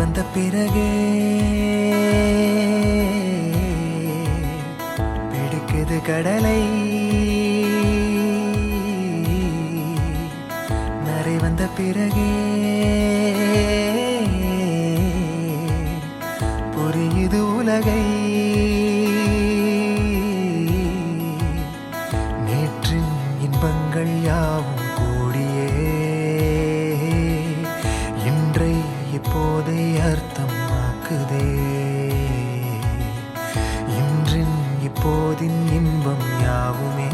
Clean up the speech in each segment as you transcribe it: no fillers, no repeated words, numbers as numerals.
வந்த பிறகே பிடிக்குது கடலை. நரை வந்த பிறகே புரியுது உலகை. நேற்றின் இன்பங்கள் யாவும் கூடியே இன்றை இப்போதை அர்த்தமாக்குதே. இன்றின் இப்போதின் இன்பம் யாவுமே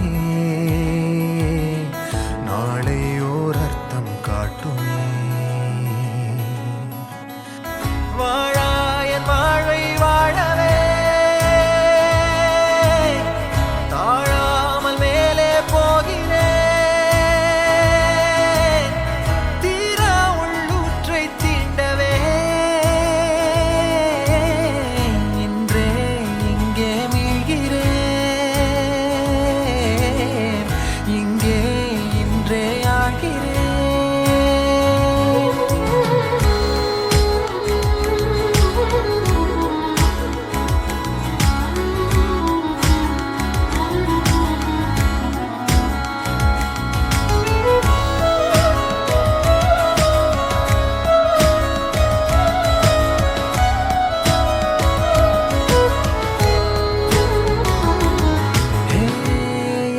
நாளை ஓர் அர்த்தம் காட்டுமே. வாழாயன் வாழ்வை வாழவே தாழாமல் மேலே போகிறேன். தீரா உள்ளூற்றை தீண்டவே இன்றே இங்கே மீழ்கிறேன். இங்கே இன்றே ஆகிறேன்.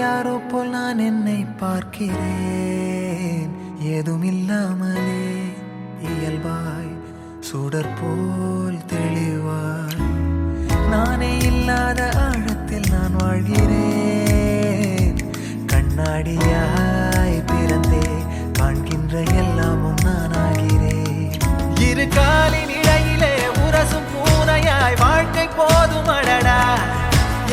யாரோ போல் நான் என்னை பார்க்கிறேன். ஏதுமில்லாமலே இயல்பாய் சுடர் போல் தெளிவாய் நானே இல்லாத ஆழத்தில் நான் வாழ்கிறேன். கண்ணாடியாய் பிறந்தே காண்கின்ற எல்லாமும் நான் ஆகிறேன். இரு காலின் இடையிலே உரசும் பூனையாய் வாழ்க்கை போதும் அடடா.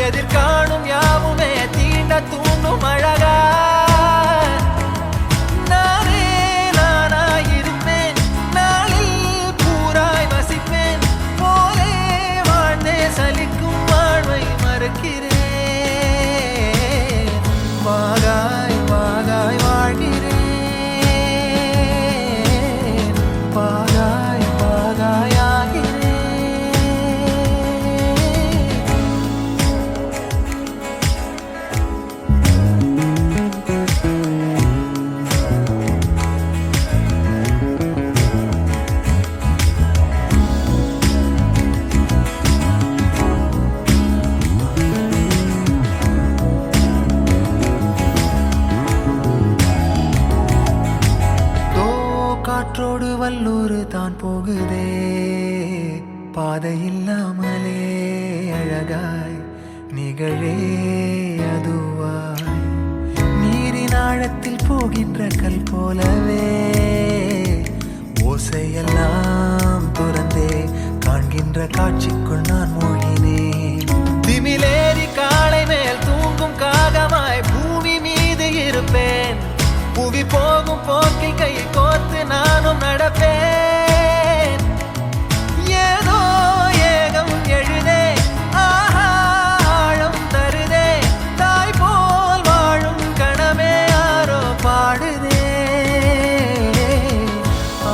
எதிர்காணும் யாவுமே தீண்ட தூண்டும் அழகா. நானே நானாயிருப்பேன். நாளில் பூராய் வசிப்பேன். போலே வாழ்ந்தே சலிக்கும் வாழ்வை மறுக்கிறேன். வாகாய் வாகாய் வாழ்கிறேன். வாகாய் வாகாய் ஆகிறேன். காற்றோடு வல்லூர் தான் போகுதே. பாதை இல்லாமலே அழகாய் நிகழே அதுவாய் நீரின் ஆழத்தில் போகின்ற கல் போலவே ஓசையெல்லாம் துறந்தே காண்கின்ற காட்சிக்குள் நான் மூழ்கினேன். திமிலேறி காலை மேல் தூங்கும் காகமாய் பூமி மீது இருப்பேன். புவி போகும் போக்கில் கை கோர்த்து நானும் நடப்பேன். ஏதோ ஏகம் எழுதே ஆஹா ஆழம் தருதே. தாய் போல் வாழும் கணமே ஆரோ பாடுதே.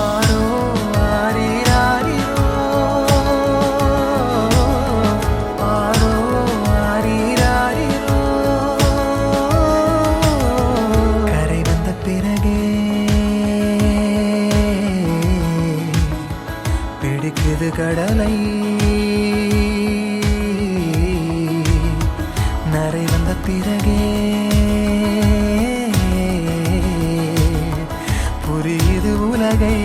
ஆரோ ஆரீராரிரோ ஆரோ ஆரீராரிரோ. கரை வந்த பிறகே பிடிக்குது கடலை. நரை வந்த பிறகே புரியுது உலகை.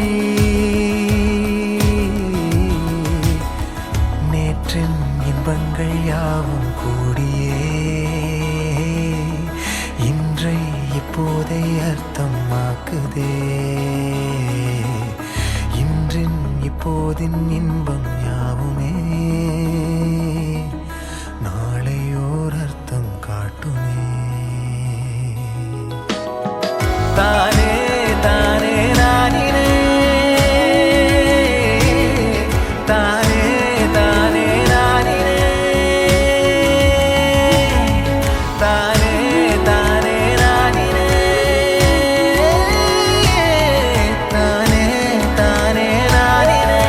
நேற்றின் இன்பங்கள் யாவும் கூடியே இன்றை இப்போதை அர்த்தமாக்குதே. இன்றின் இப்போதின் இன்பம் யாவுமே நாளை ஓர் அர்த்தம் காட்டுமே. தானே தானே நானினே தானே தானே நானினே தானே தானே நானினே தானே தானே நானினே.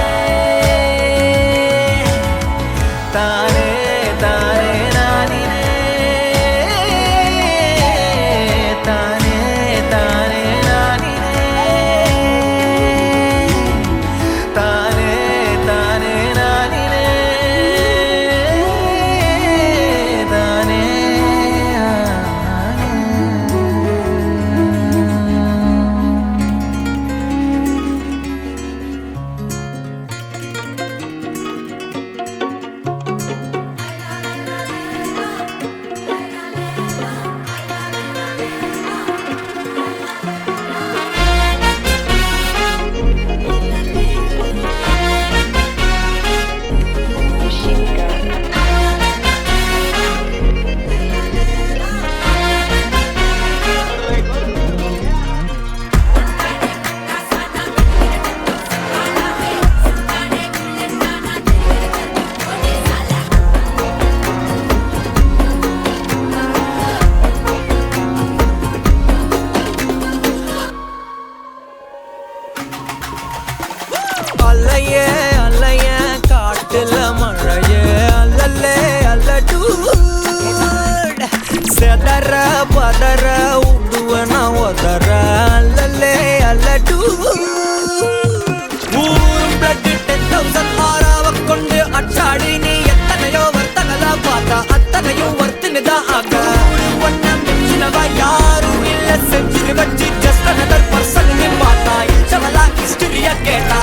கட்சி just another person நீ பார்த்தா இச்சவலா ஹிஸ்டரிய கேட்டா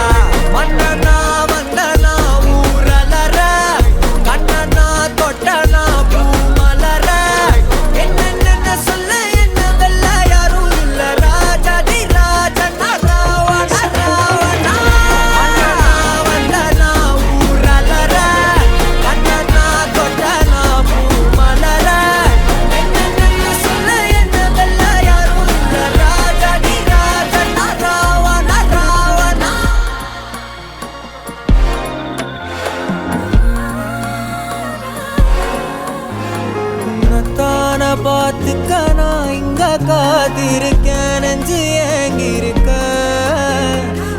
மன்னனா வந்தனா ஊரலற கண்ணனா தொட்டனா பூ மலர என்ன சொல்ல என்ன வெல்ல யாரும் இல்ல ராஜாதி ராஜனா ராவண ராவணா மன்னனா வந்தனா ஊரலற கண்ணனா தொட்டனா பூ மலர என்ன சொல்ல என்ன வெல்ல யாரும் இல்ல ராஜாதி ராஜனா ராவண ராவணா உன்னத்தான பார்த்துக்க நான் இங்க காத்திருக்கேன் நெஞ்சு ஏங்கிருக்க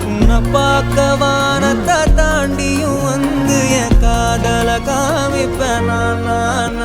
உன்னை பார்க்க வானத்தை தாண்டியும் வந்து என் காதல காமிப்பேன் நான்